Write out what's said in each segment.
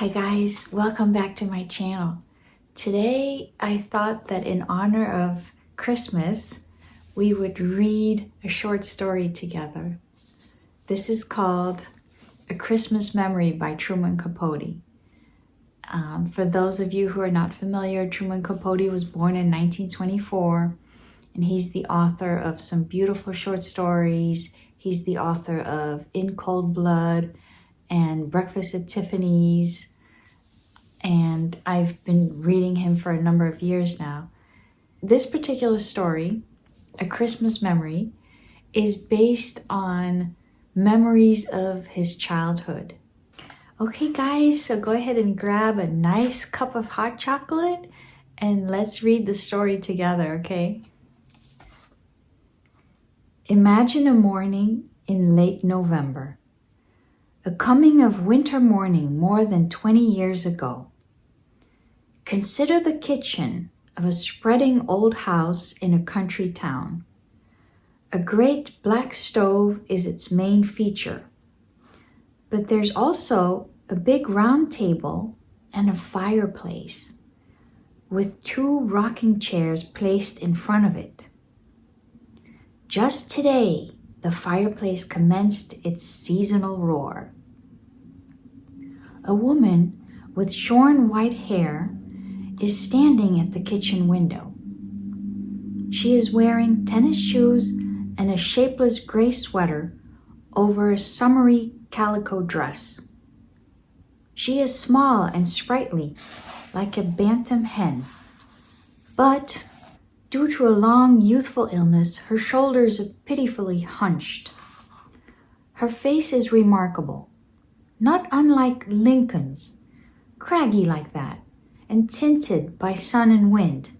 Hi guys, welcome back to my channel. Today I thought that in honor of Christmas, we would read a short story together. This is called A Christmas Memory by Truman Capote. For those of you who are not familiar, Truman Capote was born in 1924, and he's the author of some beautiful short stories. He's the author of In Cold Blood and Breakfast at Tiffany's, and I've been reading him for a number of years now. This particular story, A Christmas Memory, is based on memories of his childhood. Okay guys, so go ahead and grab a nice cup of hot chocolate and let's read the story together, okay? Imagine a morning in late November. A coming of winter morning more than 20 years ago. Consider the kitchen of a spreading old house in a country town. A great black stove is its main feature, but there's also a big round table and a fireplace with two rocking chairs placed in front of it. Just today, the fireplace commenced its seasonal roar. A woman with shorn white hair is standing at the kitchen window. She is wearing tennis shoes and a shapeless gray sweater over a summery calico dress. She is small and sprightly, like a bantam hen, but due to a long youthful illness, her shoulders are pitifully hunched. Her face is remarkable, not unlike Lincoln's, craggy like that, and tinted by sun and wind.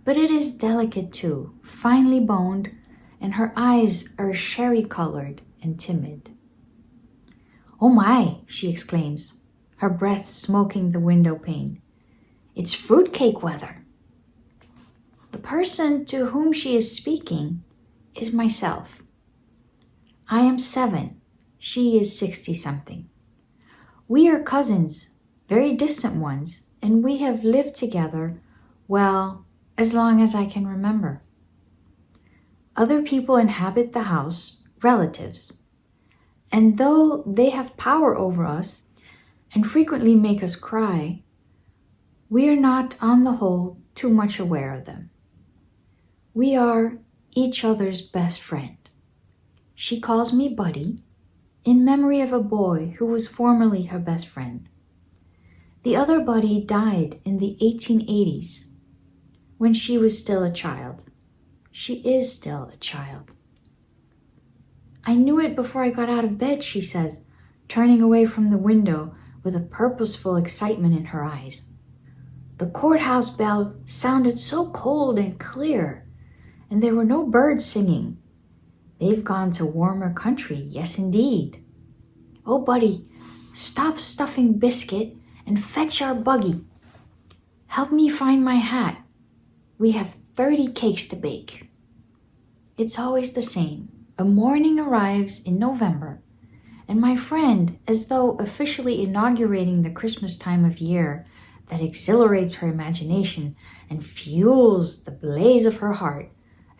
But it is delicate too, finely boned, and her eyes are sherry-colored and timid. "Oh my," she exclaims, her breath smoking the window pane. "It's fruitcake weather." The person to whom she is speaking is myself. I am 7. She is 60-something. We are cousins, very distant ones, and we have lived together, well, as long as I can remember. Other people inhabit the house, relatives, and though they have power over us and frequently make us cry, we are not, on the whole, too much aware of them. We are each other's best friend. She calls me Buddy, in memory of a boy who was formerly her best friend. The other Buddy died in the 1880s, when she was still a child. She is still a child. "I knew it before I got out of bed," she says, turning away from the window with a purposeful excitement in her eyes. "The courthouse bell sounded so cold and clear, and there were no birds singing. They've gone to warmer country, yes indeed. Oh, Buddy, stop stuffing biscuit and fetch our buggy. Help me find my hat. We have 30 cakes to bake." It's always the same. A morning arrives in November, and my friend, as though officially inaugurating the Christmas time of year that exhilarates her imagination and fuels the blaze of her heart,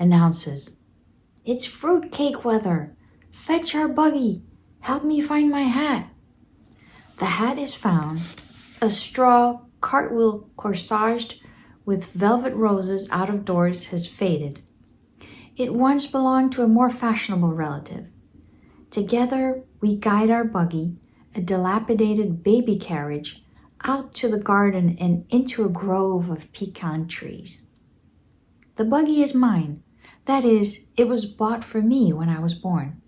announces, "It's fruitcake weather. Fetch our buggy. Help me find my hat." The hat is found, a straw cartwheel corsaged with velvet roses out of doors has faded. It once belonged to a more fashionable relative. Together we guide our buggy, a dilapidated baby carriage, out to the garden and into a grove of pecan trees. The buggy is mine. That is, it was bought for me when I was born.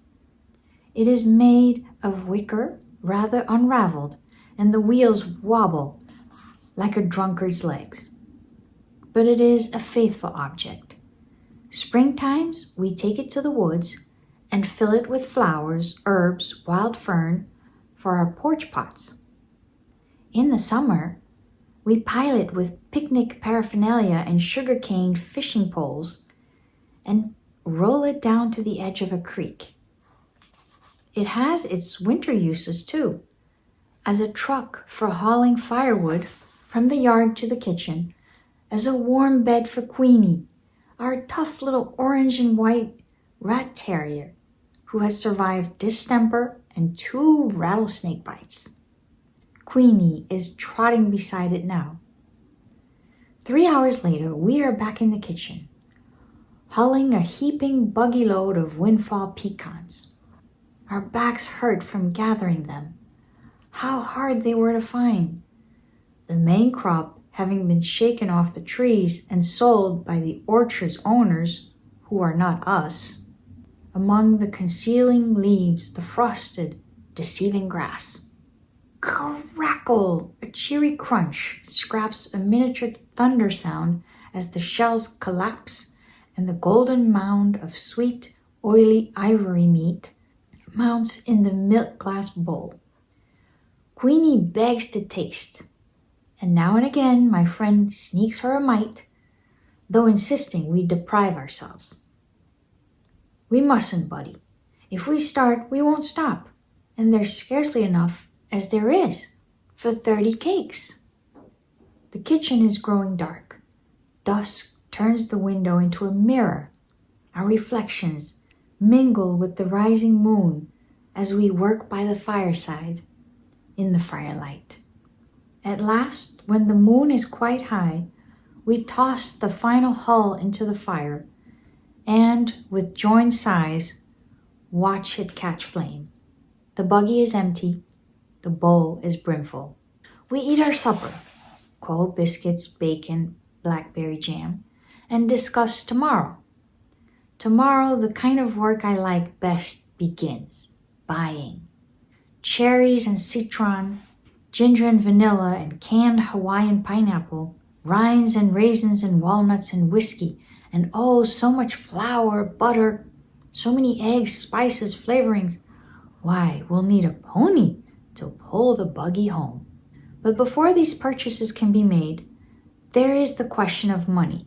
It is made of wicker, rather unraveled, and the wheels wobble like a drunkard's legs. But it is a faithful object. Springtimes, we take it to the woods and fill it with flowers, herbs, wild fern for our porch pots. In the summer, we pile it with picnic paraphernalia and sugarcane fishing poles and roll it down to the edge of a creek. It has its winter uses too. as a truck for hauling firewood from the yard to the kitchen, as a warm bed for Queenie, our tough little orange and white rat terrier who has survived distemper and 2 rattlesnake bites. Queenie is trotting beside it now. 3 hours later, we are back in the kitchen, hauling a heaping buggy load of windfall pecans. Our backs hurt from gathering them. How hard they were to find. The main crop having been shaken off the trees and sold by the orchard's owners, who are not us. Among the concealing leaves, the frosted, deceiving grass. Crackle! A cheery crunch scraps a miniature thunder sound as the shells collapse and the golden mound of sweet, oily ivory meat mounts in the milk glass bowl. Queenie begs to taste, and now and again my friend sneaks her a mite, though insisting we deprive ourselves. We mustn't, buddy. If we start, we won't stop, and there's scarcely enough, as there is, for 30 cakes. The kitchen is growing dark. Dusk turns the window into a mirror. Our reflections mingle with the rising moon as we work by the fireside in the firelight. At last, when the moon is quite high, we toss the final hull into the fire and, with joined sighs, watch it catch flame. The buggy is empty. The bowl is brimful. We eat our supper, cold biscuits, bacon, blackberry jam, and discuss tomorrow. Tomorrow, the kind of work I like best begins, buying. Cherries and citron, ginger and vanilla and canned Hawaiian pineapple, rinds and raisins and walnuts and whiskey, and oh, so much flour, butter, so many eggs, spices, flavorings. Why, we'll need a pony to pull the buggy home. But before these purchases can be made, there is the question of money.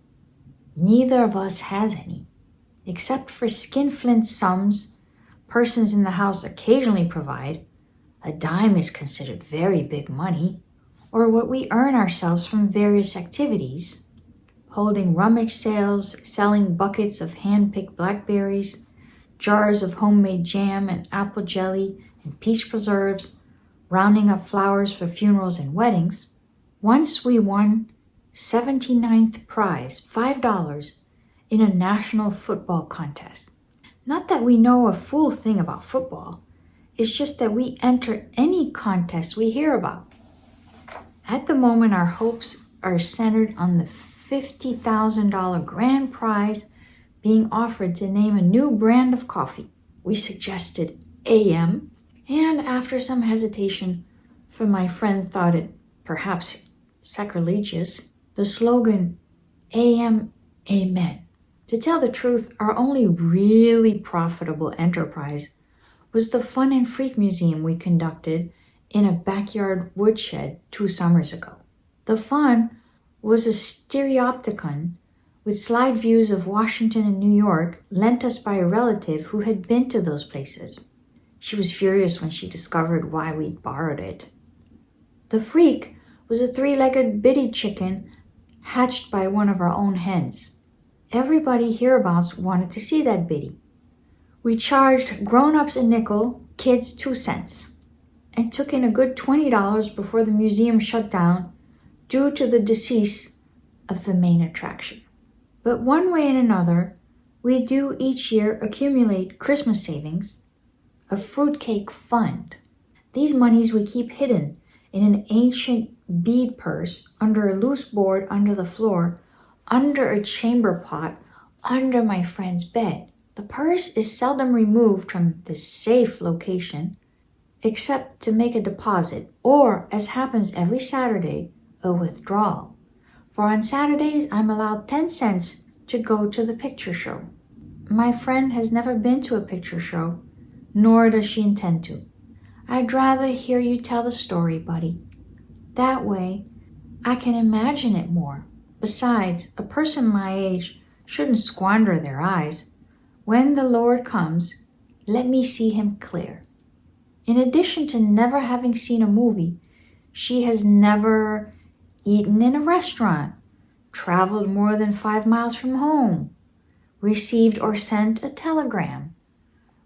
Neither of us has any, except for skinflint sums persons in the house occasionally provide. A dime is considered very big money, or what we earn ourselves from various activities, holding rummage sales, selling buckets of hand-picked blackberries, jars of homemade jam and apple jelly and peach preserves, rounding up flowers for funerals and weddings. Once we won 79th prize, $5, in a national football contest. Not that we know a fool thing about football. It's just that we enter any contest we hear about. At the moment, our hopes are centered on the $50,000 grand prize being offered to name a new brand of coffee. We suggested AM, and after some hesitation, for my friend thought it perhaps sacrilegious, the slogan AM Amen. To tell the truth, our only really profitable enterprise was the Fun and Freak Museum we conducted in a backyard woodshed 2 summers ago. The Fun was a stereopticon with slide views of Washington and New York lent us by a relative who had been to those places. She was furious when she discovered why we'd borrowed it. The Freak was a 3-legged bitty chicken hatched by one of our own hens. Everybody hereabouts wanted to see that bitty. We charged grown-ups a nickel, kids 2 cents, and took in a good $20 before the museum shut down due to the decease of the main attraction. But one way and another, we do each year accumulate Christmas savings, a fruitcake fund. These monies we keep hidden in an ancient bead purse under a loose board under the floor, under a chamber pot, under my friend's bed. The purse is seldom removed from this safe location, except to make a deposit, or, as happens every Saturday, a withdrawal. For on Saturdays, I'm allowed 10 cents to go to the picture show. My friend has never been to a picture show, nor does she intend to. I'd rather hear you tell the story, buddy. That way, I can imagine it more. Besides, a person my age shouldn't squander their eyes. When the Lord comes, let me see him clear. In addition to never having seen a movie, she has never eaten in a restaurant, traveled more than 5 miles from home, received or sent a telegram,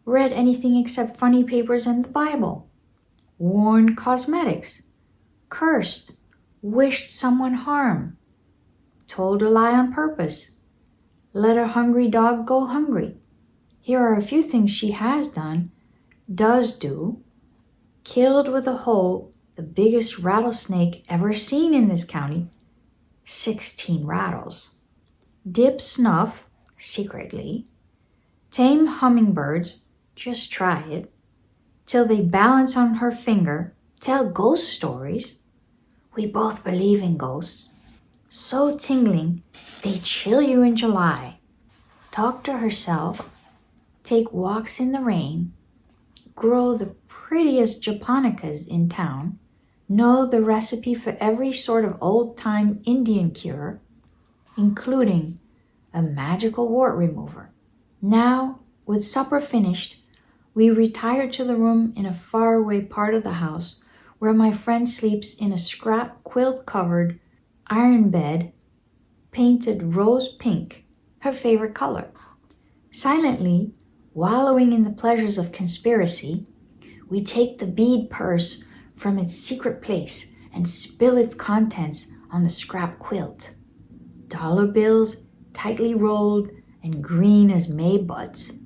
read anything except funny papers and the Bible, worn cosmetics, cursed, wished someone harm, told a lie on purpose, let a hungry dog go hungry. Here are a few things she has done, does do. Killed with a hoe the biggest rattlesnake ever seen in this county, 16 rattles. Dip snuff, secretly. Tame hummingbirds, just try it, till they balance on her finger. Tell ghost stories. We both believe in ghosts. So tingling, they chill you in July. Talk to herself. Take walks in the rain. Grow the prettiest japonicas in town. Know the recipe for every sort of old-time Indian cure, including a magical wart remover. Now, with supper finished, we retire to the room in a faraway part of the house where my friend sleeps in a scrap quilt-covered iron bed painted rose pink, her favorite color. Silently, wallowing in the pleasures of conspiracy, we take the bead purse from its secret place and spill its contents on the scrap quilt. Dollar bills, tightly rolled and green as May buds.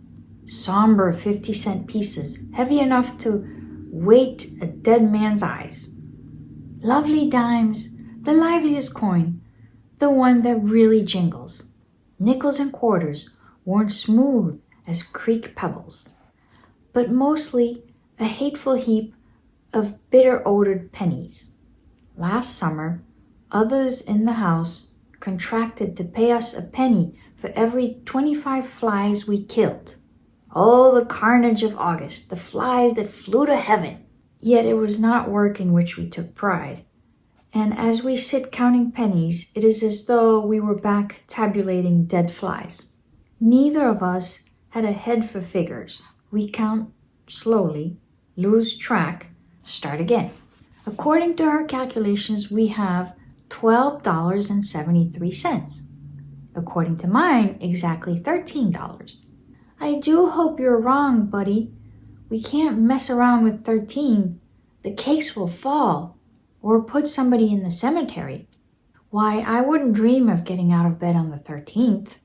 Somber 50-cent pieces, heavy enough to weight a dead man's eyes. Lovely dimes, the liveliest coin, the one that really jingles. Nickels and quarters, worn smooth as creek pebbles. But mostly a hateful heap of bitter-odored pennies. Last summer, others in the house contracted to pay us a penny for every 25 flies we killed. Oh, the carnage of August, the flies that flew to heaven! Yet it was not work in which we took pride. And as we sit counting pennies, it is as though we were back tabulating dead flies. Neither of us had a head for figures. We count slowly, lose track, start again. According to her calculations, we have $12.73. According to mine, exactly $13. I do hope you're wrong, buddy. We can't mess around with 13. The cakes will fall, or put somebody in the cemetery. Why, I wouldn't dream of getting out of bed on the 13th.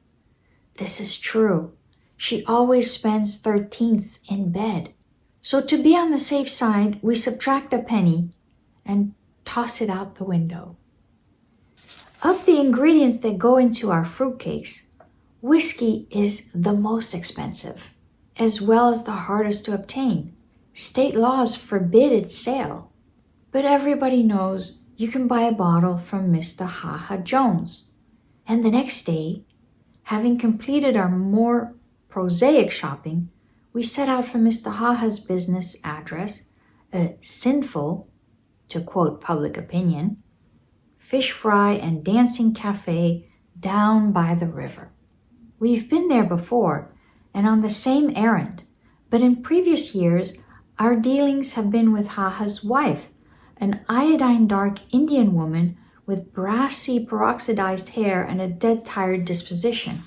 This is true. She always spends 13ths in bed. So to be on the safe side, we subtract a penny and toss it out the window. Of the ingredients that go into our fruitcakes, whiskey is the most expensive, as well as the hardest to obtain. State laws forbid its sale. But everybody knows you can buy a bottle from Mr. Ha Jones. And the next day, having completed our more prosaic shopping, we set out for Mr. Haha's business address, a sinful, to quote public opinion, fish fry and dancing cafe down by the river. We've been there before and on the same errand, but in previous years, our dealings have been with Haha's wife, an iodine-dark Indian woman with brassy peroxidized hair and a dead-tired disposition.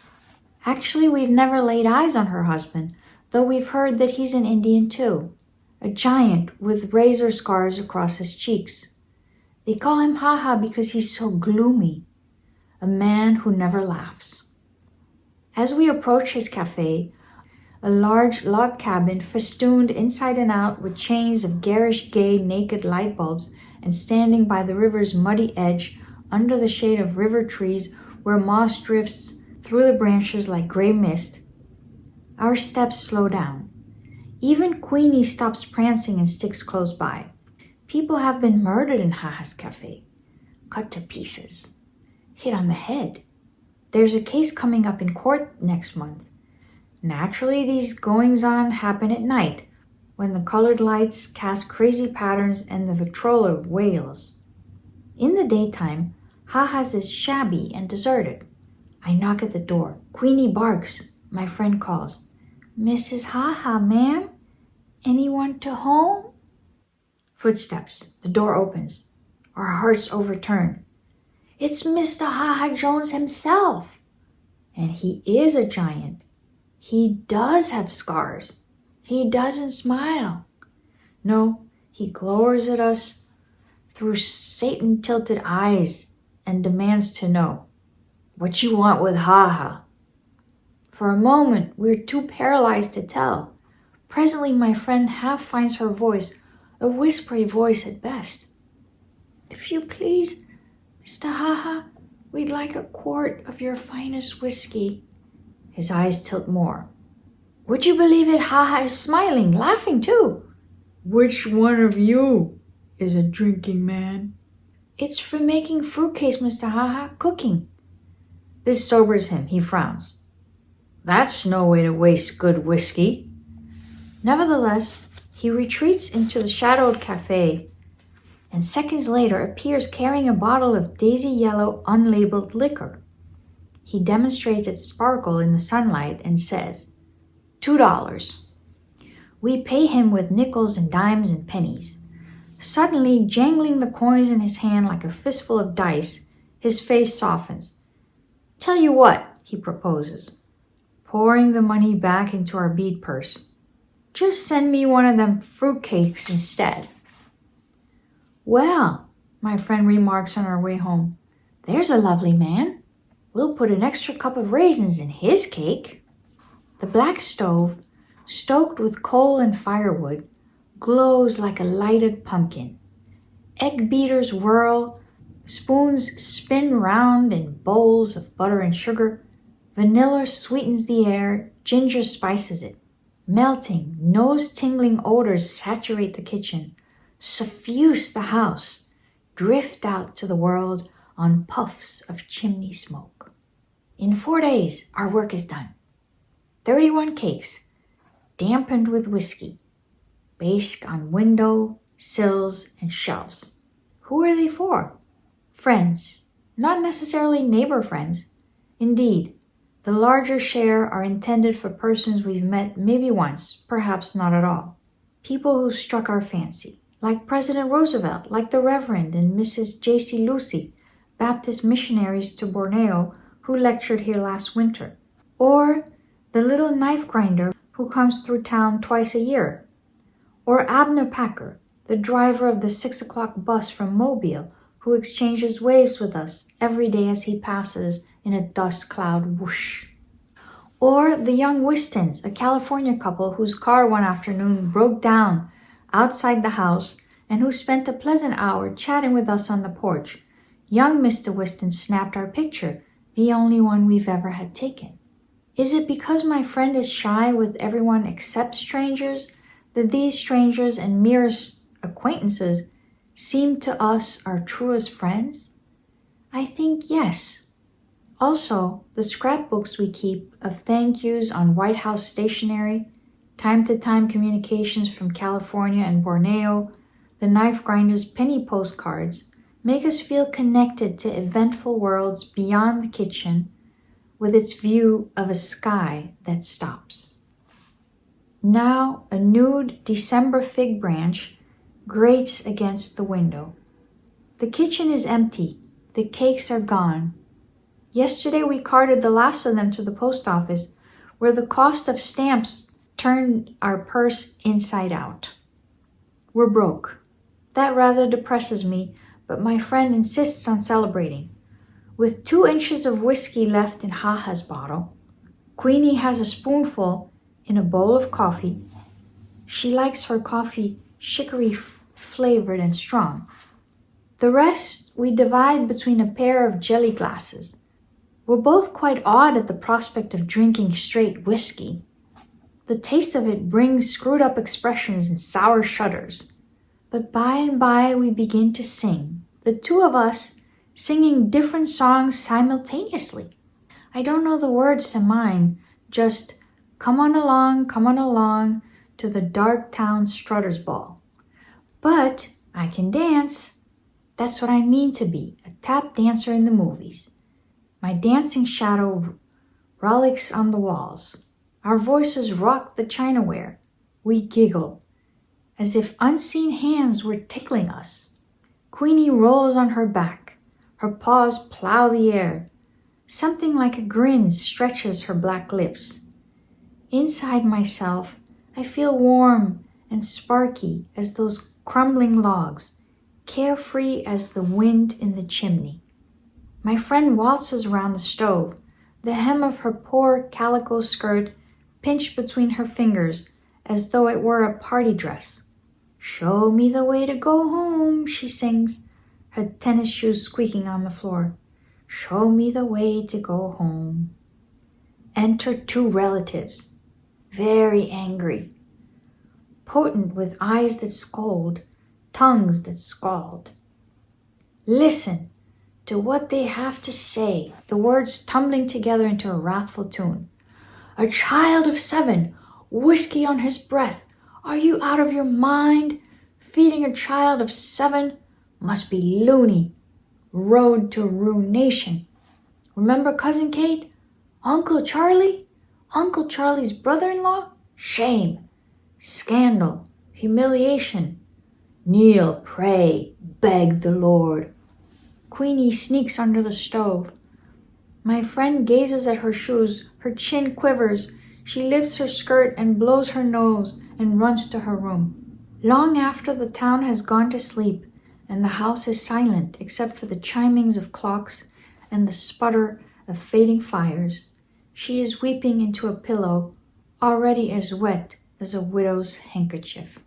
Actually, we've never laid eyes on her husband, though we've heard that he's an Indian too, a giant with razor scars across his cheeks. They call him Haha because he's so gloomy, a man who never laughs. As we approach his cafe, a large log cabin festooned inside and out with chains of garish gay naked light bulbs and standing by the river's muddy edge under the shade of river trees where moss drifts through the branches like gray mist. Our steps slow down. Even Queenie stops prancing and sticks close by. People have been murdered in Haha's cafe, cut to pieces, hit on the head. There's a case coming up in court next month. Naturally, these goings-on happen at night, when the colored lights cast crazy patterns and the Victrola wails. In the daytime, Haha's is shabby and deserted. I knock at the door. Queenie barks. My friend calls. Mrs. Haha, ma'am? Anyone to home? Footsteps. The door opens. Our hearts overturn. It's Mr. Ha-Ha Jones himself. And he is a giant. He does have scars. He doesn't smile. No, he glowers at us through Satan-tilted eyes and demands to know, what you want with Ha-Ha? For a moment, we're too paralyzed to tell. Presently, my friend half finds her voice, a whispery voice at best. If you please, Mr. Ha-Ha, we'd like a quart of your finest whiskey. His eyes tilt more. Would you believe it, Ha-Ha is smiling, laughing too. Which one of you is a drinking man? It's for making fruitcakes, Mr. Ha-Ha, cooking. This sobers him. He frowns. That's no way to waste good whiskey. Nevertheless, he retreats into the shadowed cafe and seconds later appears carrying a bottle of daisy yellow unlabeled liquor. He demonstrates its sparkle in the sunlight and says, $2. We pay him with nickels and dimes and pennies. Suddenly, jangling the coins in his hand like a fistful of dice, his face softens. Tell you what, he proposes, pouring the money back into our bead purse. Just send me one of them fruitcakes instead. Well, my friend remarks on our way home, there's a lovely man. We'll put an extra cup of raisins in his cake. The black stove, stoked with coal and firewood, glows like a lighted pumpkin. Egg beaters whirl, spoons spin round in bowls of butter and sugar. Vanilla sweetens the air, ginger spices it. Melting, nose-tingling odors saturate the kitchen, suffuse the house, drift out to the world on puffs of chimney smoke. In 4 days, our work is done. 31 cakes, dampened with whiskey, based on window, sills, and shelves. Who are they for? Friends, not necessarily neighbor friends. Indeed, the larger share are intended for persons we've met maybe once, perhaps not at all. People who struck our fancy, like President Roosevelt, like the Reverend and Mrs. J.C. Lucy, Baptist missionaries to Borneo who lectured here last winter, or the little knife grinder who comes through town twice a year, or Abner Packer, the driver of the 6 o'clock bus from Mobile, who exchanges waves with us every day as he passes in a dust cloud whoosh. Or the young Wistons, a California couple whose car one afternoon broke down outside the house and who spent a pleasant hour chatting with us on the porch. Young Mr. Wiston snapped our picture, the only one we've ever had taken. Is it because my friend is shy with everyone except strangers that these strangers and merest acquaintances seem to us our truest friends? I think yes. Also, the scrapbooks we keep of thank yous on White House stationery, time-to-time communications from California and Borneo, the knife grinder's penny postcards, make us feel connected to eventful worlds beyond the kitchen with its view of a sky that stops. Now, a nude December fig branch grates against the window. The kitchen is empty. The cakes are gone. Yesterday we carted the last of them to the post office, where the cost of stamps turned our purse inside out. We're broke. That rather depresses me, but my friend insists on celebrating. With 2 inches of whiskey left in Ha-Ha's bottle, Queenie has a spoonful in a bowl of coffee. She likes her coffee chicory flavored and strong. The rest we divide between a pair of jelly glasses. We're both quite awed at the prospect of drinking straight whiskey. The taste of it brings screwed up expressions and sour shudders. But by and by we begin to sing, the 2 of us singing different songs simultaneously. I don't know the words to mine, just come on along to the dark town strutter's ball. But I can dance. That's what I mean to be, a tap dancer in the movies. My dancing shadow rollicks on the walls. Our voices rock the chinaware. We giggle. as if unseen hands were tickling us. Queenie rolls on her back. Her paws plow the air. Something like a grin stretches her black lips. Inside myself, I feel warm and sparky as those crumbling logs, carefree as the wind in the chimney. My friend waltzes around the stove, the hem of her poor calico skirt pinched between her fingers as though it were a party dress. "Show me the way to go home," she sings, her tennis shoes squeaking on the floor. "Show me the way to go home." Enter two relatives, very angry, potent with eyes that scold, tongues that scald. Listen to what they have to say, the words tumbling together into a wrathful tune. "A child of 7, whiskey on his breath. Are you out of your mind? Feeding a child of 7 must be loony. Road to ruination. Remember Cousin Kate? Uncle Charlie? Uncle Charlie's brother-in-law? Shame. Scandal. Humiliation. Kneel, pray, beg the Lord." Queenie sneaks under the stove. My friend gazes at her shoes. Her chin quivers. She lifts her skirt and blows her nose and runs to her room. Long after the town has gone to sleep and the house is silent except for the chimings of clocks and the sputter of fading fires, she is weeping into a pillow already as wet as a widow's handkerchief.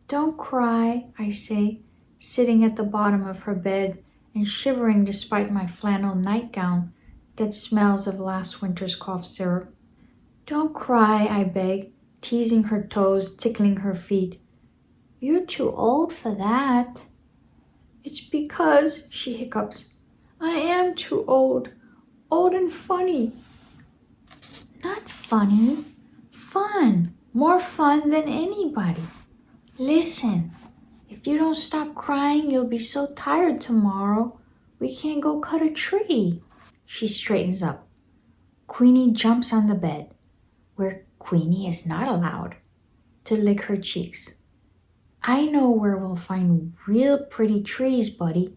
"Don't cry," I say, sitting at the bottom of her bed and shivering despite my flannel nightgown that smells of last winter's cough syrup. "Don't cry," I beg, teasing her toes, tickling her feet. "You're too old for that." "It's because," she hiccups, "I am too old. Old and funny." "Not funny. Fun. More fun than anybody. Listen, if you don't stop crying, you'll be so tired tomorrow. We can't go cut a tree." She straightens up. Queenie jumps on the bed, where Queenie is not allowed, to lick her cheeks. "I know where we'll find real pretty trees, buddy,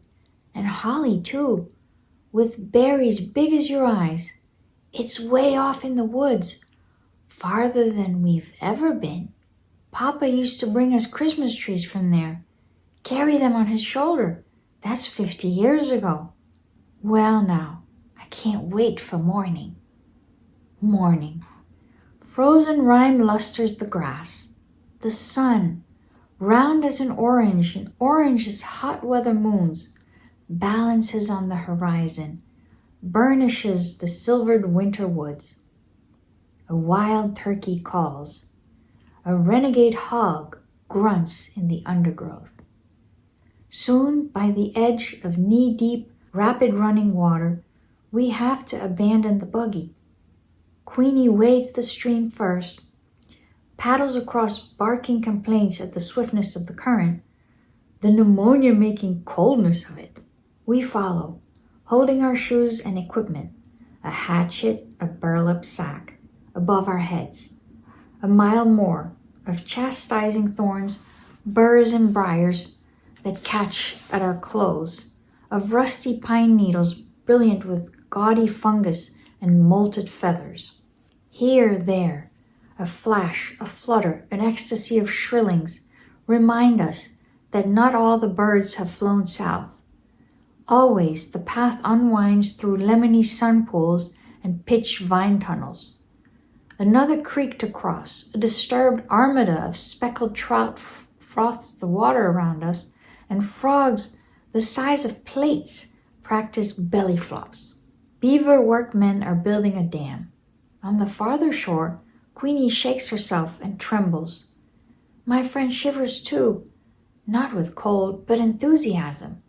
and holly too, with berries big as your eyes. It's way off in the woods, farther than we've ever been. Papa used to bring us Christmas trees from there, carry them on his shoulder. That's 50 years ago. Well now, I can't wait for morning." Morning. Frozen rime lusters the grass. The sun, round as an orange and orange as hot weather moons, balances on the horizon, burnishes the silvered winter woods. A wild turkey calls. A renegade hog grunts in the undergrowth. Soon, by the edge of knee-deep, rapid-running water, we have to abandon the buggy. Queenie wades the stream first, paddles across barking complaints at the swiftness of the current, the pneumonia-making coldness of it. We follow, holding our shoes and equipment, a hatchet, a burlap sack, above our heads. A mile more of chastising thorns, burrs and briars that catch at our clothes, of rusty pine needles brilliant with gaudy fungus and molted feathers. Here, there, a flash, a flutter, an ecstasy of shrillings remind us that not all the birds have flown south. Always the path unwinds through lemony sun pools and pitch vine tunnels. Another creek to cross, a disturbed armada of speckled trout froths the water around us, and frogs the size of plates practice belly flops. Beaver workmen are building a dam. On the farther shore, Queenie shakes herself and trembles. My friend shivers too, not with cold, but enthusiasm.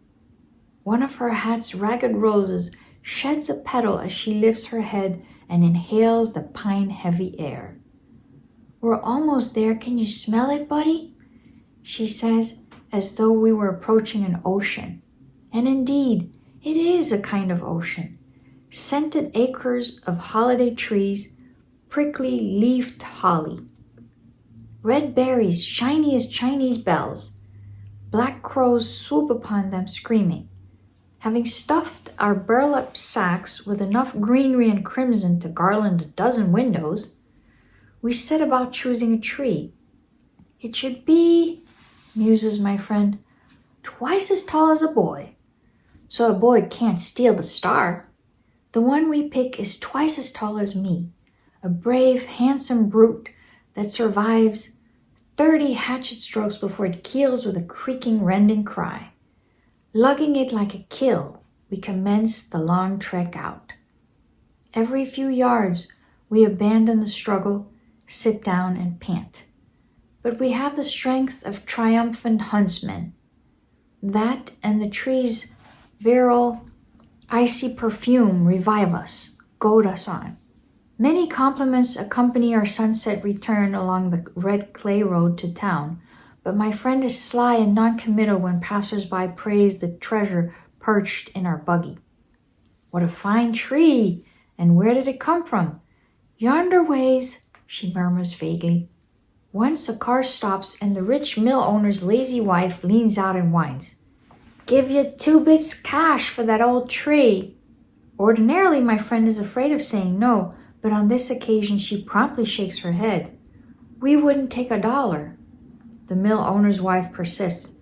One of her hat's ragged roses sheds a petal as she lifts her head and inhales the pine-heavy air. We're almost there. Can you smell it, buddy? She says, as though we were approaching an ocean. And indeed, it is a kind of ocean. Scented acres of holiday trees, prickly leafed holly. red berries shiny as Chinese bells. Black crows swoop upon them screaming. Having stuffed our burlap sacks with enough greenery and crimson to garland a dozen windows, we set about choosing a tree. It should be, muses my friend, twice as tall as a boy, so a boy can't steal the star. The one we pick is twice as tall as me, a brave, handsome brute that survives 30 hatchet strokes before it keels with a creaking, rending cry. Lugging it like a kill, we commence the long trek out. Every few yards, we abandon the struggle, sit down, and pant. But we have the strength of triumphant huntsmen. That and the tree's virile, icy perfume revive us, goad us on. Many compliments accompany our sunset return along the red clay road to town, but my friend is sly and non-committal when passers-by praise the treasure perched in our buggy. What a fine tree! And where did it come from? Yonder ways, she murmurs vaguely. Once a car stops and the rich mill owner's lazy wife leans out and whines. Give you 2 bits cash for that old tree. Ordinarily, my friend is afraid of saying no, but on this occasion she promptly shakes her head. We wouldn't take $1. The mill owner's wife persists.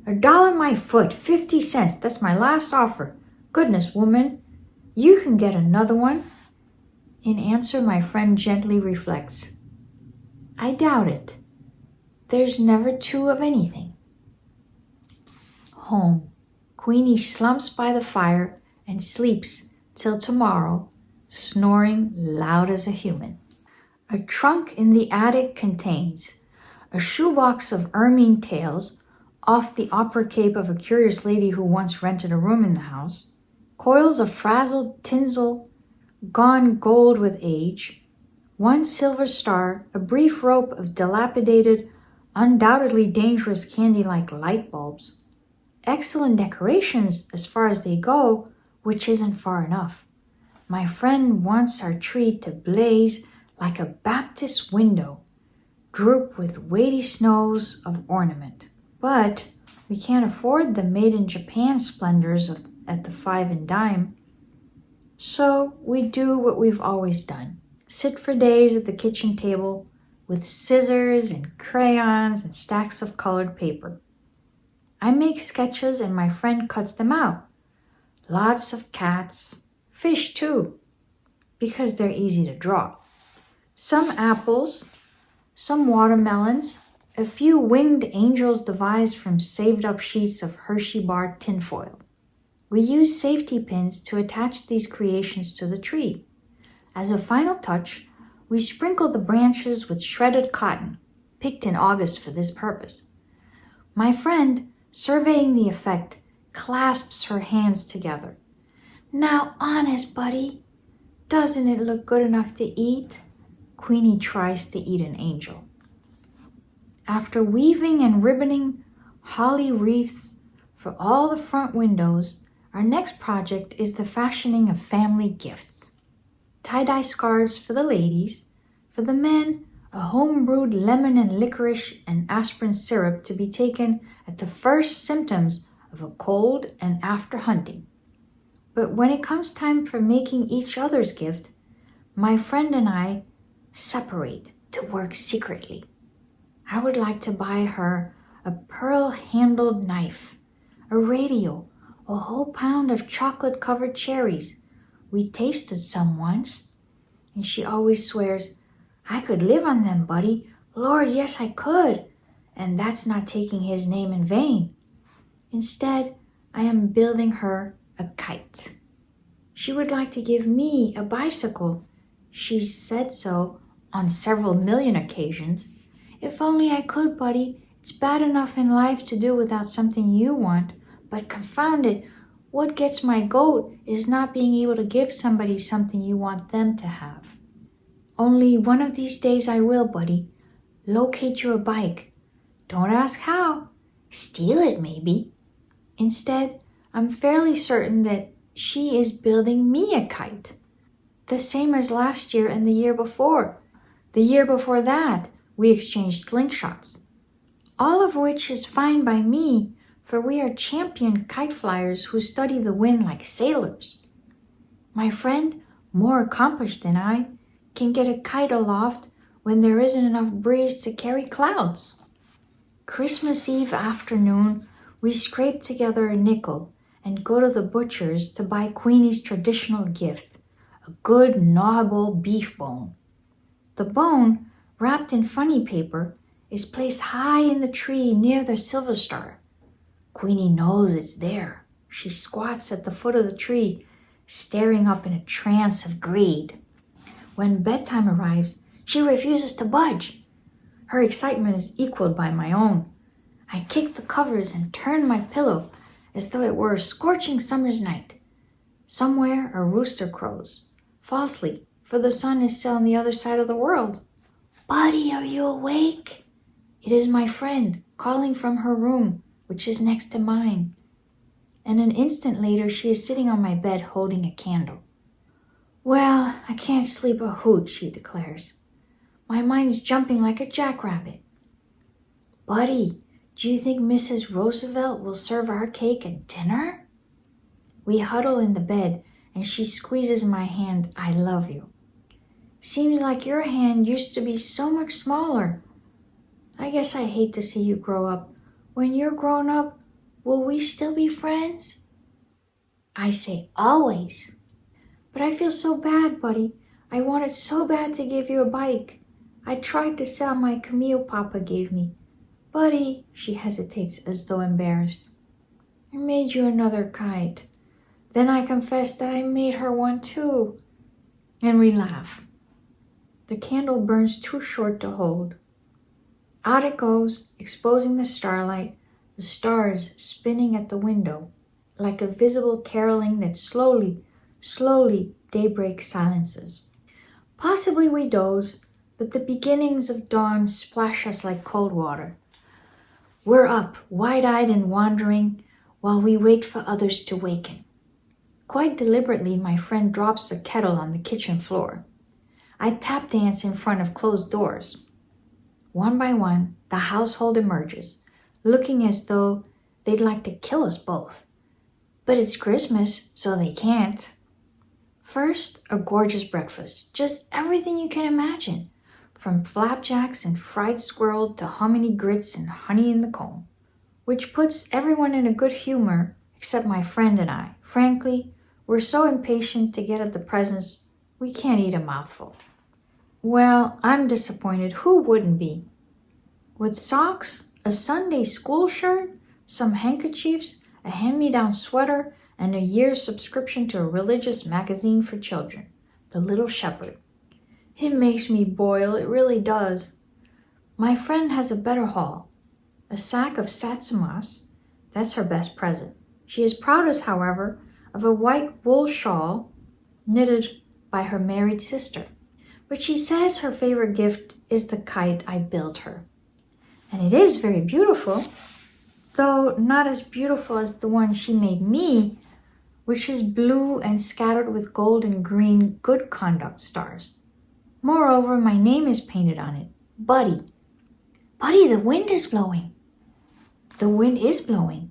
$1 my foot, 50 cents. That's my last offer. Goodness, woman, you can get another one. In answer, my friend gently reflects. I doubt it. There's never 2 of anything. Home. Queenie slumps by the fire and sleeps till tomorrow, snoring loud as a human. A trunk in the attic contains a shoebox of ermine tails, off the opera cape of a curious lady who once rented a room in the house, coils of frazzled tinsel, gone gold with age, 1 silver star, a brief rope of dilapidated, undoubtedly dangerous candy-like light bulbs. Excellent decorations as far as they go, which isn't far enough. My friend wants our tree to blaze like a Baptist window, droop with weighty snows of ornament. But we can't afford the made-in-Japan splendors at the 5 and dime. So we do what we've always done. Sit for days at the kitchen table with scissors and crayons and stacks of colored paper. I make sketches and my friend cuts them out. Lots of cats, fish too, because they're easy to draw. Some apples, some watermelons, a few winged angels devised from saved up sheets of Hershey bar tinfoil. We use safety pins to attach these creations to the tree. As a final touch, we sprinkle the branches with shredded cotton, picked in August for this purpose. My friend, surveying the effect, clasps her hands together. Now, honest, buddy, doesn't it look good enough to eat? Queenie tries to eat an angel. After weaving and ribboning holly wreaths for all the front windows, our next project is the fashioning of family gifts. Tie-dye scarves for the ladies, for the men, a home-brewed lemon and licorice and aspirin syrup to be taken at the first symptoms of a cold and after hunting. But when it comes time for making each other's gift, my friend and I separate to work secretly. I would like to buy her a pearl-handled knife, a radio, a whole pound of chocolate-covered cherries. We tasted some once, and she always swears, I could live on them, buddy. Lord, yes, I could. And that's not taking his name in vain. Instead, I am building her a kite. She would like to give me a bicycle. She's said so on several million occasions. If only I could, buddy. It's bad enough in life to do without something you want, but confound it, what gets my goat is not being able to give somebody something you want them to have. Only one of these days I will, buddy. Locate you a bike. Don't ask how. Steal it, maybe. Instead, I'm fairly certain that she is building me a kite. The same as last year and the year before. The year before that, We exchange slingshots, all of which is fine by me, for we are champion kite flyers who study the wind like sailors. My friend, more accomplished than I, can get a kite aloft when there isn't enough breeze to carry clouds. Christmas Eve afternoon, we scrape together a nickel and go to the butcher's to buy Queenie's traditional gift, a good gnawable beef bone. The bone, wrapped in funny paper, is placed high in the tree near the silver star. Queenie knows it's there. She squats at the foot of the tree, staring up in a trance of greed. When bedtime arrives, she refuses to budge. Her excitement is equaled by my own. I kick the covers and turn my pillow as though it were a scorching summer's night. Somewhere a rooster crows, falsely, for the sun is still on the other side of the world. "Buddy, are you awake?" It is my friend, calling from her room, which is next to mine. And an instant later, she is sitting on my bed holding a candle. "Well, I can't sleep a hoot," she declares. "My mind's jumping like a jackrabbit." "Buddy, do you think Mrs. Roosevelt will serve our cake at dinner?" We huddle in the bed, and she squeezes my hand. "I love you. Seems like your hand used to be so much smaller. I guess I hate to see you grow up. When you're grown up, will we still be friends?" I say, "Always." "But I feel so bad, buddy. I wanted so bad to give you a bike. I tried to sell my Camille Papa gave me. Buddy," she hesitates as though embarrassed, "I made you another kite." Then I confess that I made her one too. And we laugh. The candle burns too short to hold. Out it goes, exposing the starlight, the stars spinning at the window, like a visible caroling that slowly daybreak silences. Possibly we doze, but the beginnings of dawn splash us like cold water. We're up, wide-eyed and wandering, while we wait for others to waken. Quite deliberately, my friend drops the kettle on the kitchen floor. I tap dance in front of closed doors. One by one, the household emerges, looking as though they'd like to kill us both. But it's Christmas, so they can't. First, a gorgeous breakfast, just everything you can imagine, from flapjacks and fried squirrel to hominy grits and honey in the comb, which puts everyone in a good humor except my friend and I. Frankly, we're so impatient to get at the presents, we can't eat a mouthful. Well, I'm disappointed. Who wouldn't be? With socks, a Sunday school shirt, some handkerchiefs, a hand-me-down sweater, and a year's subscription to a religious magazine for children, The Little Shepherd. It makes me boil, it really does. My friend has a better haul. A sack of satsumas, that's her best present. She is proudest, however, of a white wool shawl knitted by her married sister. But she says her favorite gift is the kite I built her. And it is very beautiful, though not as beautiful as the one she made me, which is blue and scattered with gold and green good conduct stars. Moreover, my name is painted on it, Buddy. Buddy, the wind is blowing. The wind is blowing,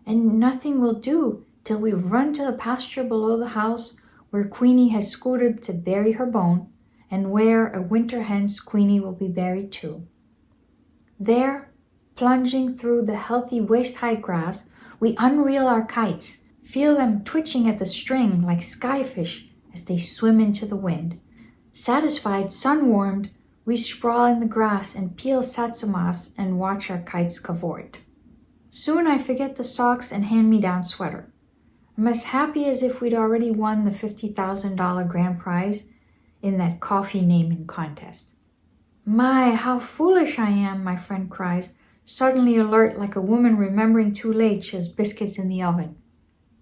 and nothing will do till we run to the pasture below the house where Queenie has scooted to bury her bone, and where a winter hence Queenie will be buried too. There, plunging through the healthy waist-high grass, we unreel our kites, feel them twitching at the string like skyfish as they swim into the wind. Satisfied, sun-warmed, we sprawl in the grass and peel satsumas and watch our kites cavort. Soon I forget the socks and hand-me-down sweater. I'm as happy as if we'd already won the $50,000 grand prize in that coffee naming contest. My, how foolish I am, my friend cries, suddenly alert like a woman remembering too late she has biscuits in the oven.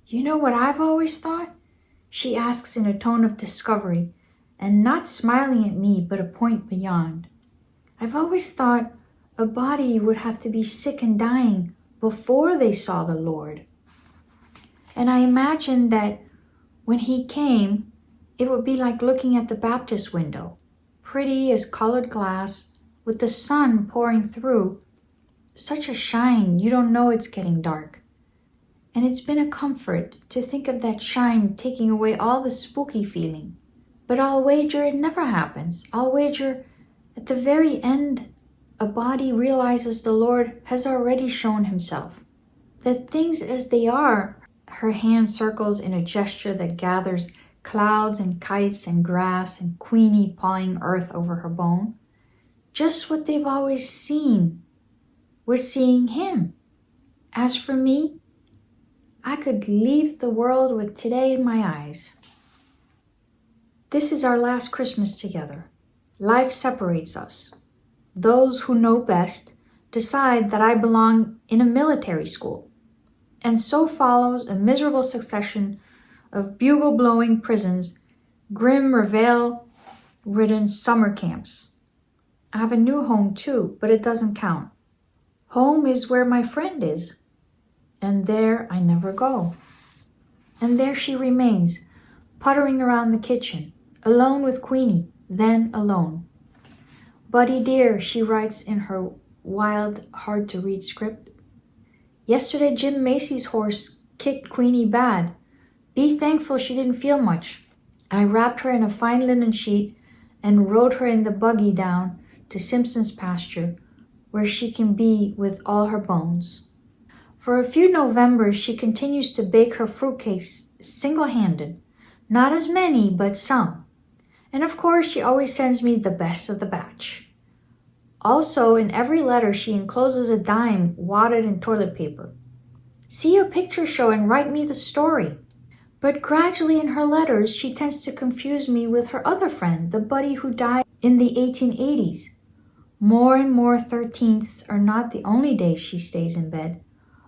You know what I've always thought? She asks in a tone of discovery, and not smiling at me, but a point beyond. I've always thought a body would have to be sick and dying before they saw the Lord. And I imagined that when he came, it would be like looking at the Baptist window, pretty as colored glass, with the sun pouring through. Such a shine, you don't know it's getting dark. And it's been a comfort to think of that shine taking away all the spooky feeling. But I'll wager it never happens. I'll wager at the very end, a body realizes the Lord has already shown himself. That things as they are, her hand circles in a gesture that gathers clouds and kites and grass and Queenie pawing earth over her bone. Just what they've always seen. We're seeing him. As for me, I could leave the world with today in my eyes. This is our last Christmas together. Life separates us. Those who know best decide that I belong in a military school. And so follows a miserable succession of bugle-blowing prisons, grim reveille-ridden summer camps. I have a new home too, but it doesn't count. Home is where my friend is. And there I never go. And there she remains, puttering around the kitchen, alone with Queenie, then alone. Buddy dear, she writes in her wild, hard-to-read script. Yesterday Jim Macy's horse kicked Queenie bad. Be thankful she didn't feel much. I wrapped her in a fine linen sheet and rode her in the buggy down to Simpson's pasture, where she can be with all her bones. For a few Novembers, she continues to bake her fruitcakes single-handed. Not as many, but some. And of course, she always sends me the best of the batch. Also, in every letter, she encloses a dime wadded in toilet paper. See a picture show and write me the story. But gradually in her letters, she tends to confuse me with her other friend, the buddy who died in the 1880s. More and more 13ths are not the only days she stays in bed.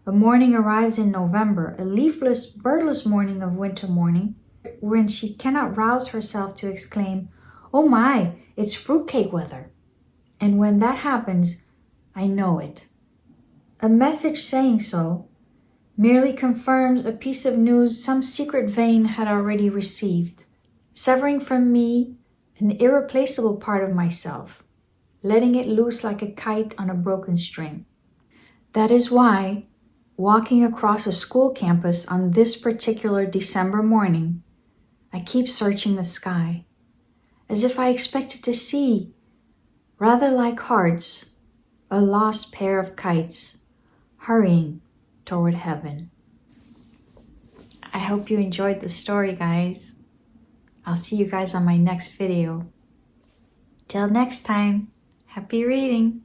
A morning arrives in November, a leafless, birdless morning of winter morning, when she cannot rouse herself to exclaim, "Oh my, it's fruitcake weather." And when that happens, I know it. A message saying so merely confirms a piece of news some secret vein had already received, severing from me an irreplaceable part of myself, letting it loose like a kite on a broken string. That is why, walking across a school campus on this particular December morning, I keep searching the sky, as if I expected to see, rather like hearts, a lost pair of kites hurrying toward heaven. I hope you enjoyed the story, guys. I'll see you guys on my next video. Till next time, happy reading!